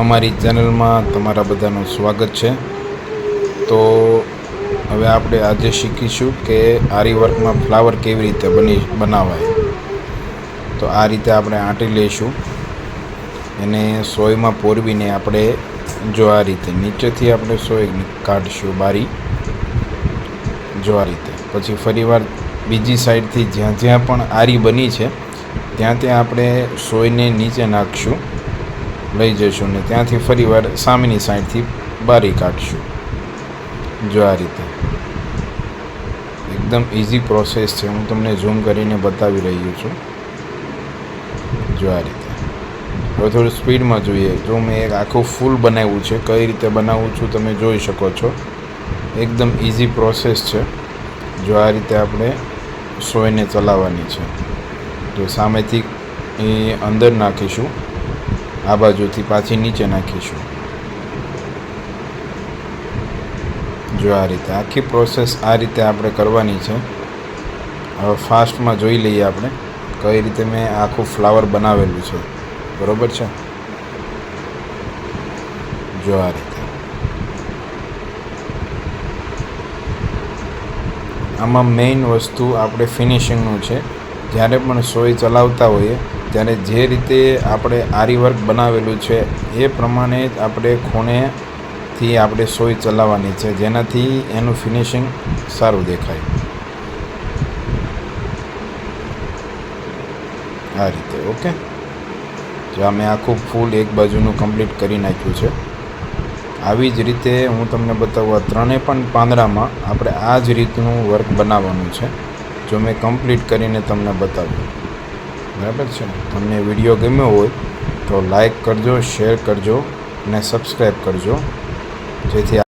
અમારી ચેનલમાં તમારા બધાનું સ્વાગત છે। તો હવે આપણે આજે શીખીશું કે આરી વર્કમાં ફ્લાવર કેવી રીતે બનાવાય। તો આ રીતે આપણે આંટી લઈશું, એને સોયમાં પોરવીને આપણે જો આ રીતે નીચેથી આપણે સોય કાઢીશું બારી, જો આ રીતે। પછી ફરીવાર બીજી સાઈડથી જ્યાં જ્યાં પણ આરી બની છે ત્યાં ત્યાં આપણે સોયને નીચે નાખીશું, લઈ જઈશું ને ત્યાંથી ફરીવાર સામેની સાઈડથી બારી કાઢીશું, જો આ રીતે। એકદમ ઇઝી પ્રોસેસ છે, હું તમને ઝૂમ કરીને બતાવી રહ્યો છું, જો આ રીતે। હવે થોડું સ્પીડમાં જોઈએ। જો મેં એક આખું ફૂલ બનાવ્યું છે, કઈ રીતે બનાવું છું તમે જોઈ શકો છો। એકદમ ઇઝી પ્રોસેસ છે। જો આ રીતે આપણે સોયને ચલાવવાની છે, જો સામેથી એ અંદર નાખીશું, આ બાજુથી પાછી નીચે નાખીશું, જો આ રીતે આખી પ્રોસેસ આ રીતે આપણે કરવાની છે। હવે ફાસ્ટમાં જોઈ લઈએ આપણે કઈ રીતે મેં આખું ફ્લાવર બનાવેલું છે, બરાબર છે, જો આ રીતે। આમાં મેઇન વસ્તુ આપણે ફિનિશિંગનું છે। જ્યારે પણ સોય ચલાવતા હોઈએ ત્યારે જે રીતે આપણે આરી વર્ક બનાવેલું છે એ પ્રમાણે જ આપણે ખૂણેથી આપણે સોય ચલાવવાની છે, જેનાથી એનું ફિનિશિંગ સારું દેખાય, આ રીતે। ઓકે, જો મેં આખું ફૂલ એક બાજુનું કમ્પ્લીટ કરી નાખ્યું છે। આવી જ રીતે હું તમને બતાવવા ત્રણેય પણ પાંદડામાં આપણે આ જ રીતનું વર્ક બનાવવાનું છે, જો મેં કમ્પ્લીટ કરીને તમને બતાવ્યું, બરાબર છે। તમને વિડીયો ગમ્યો હોય તો લાઈક કરજો, શેર કરજો અને સબસ્ક્રાઈબ કરજો, જેથી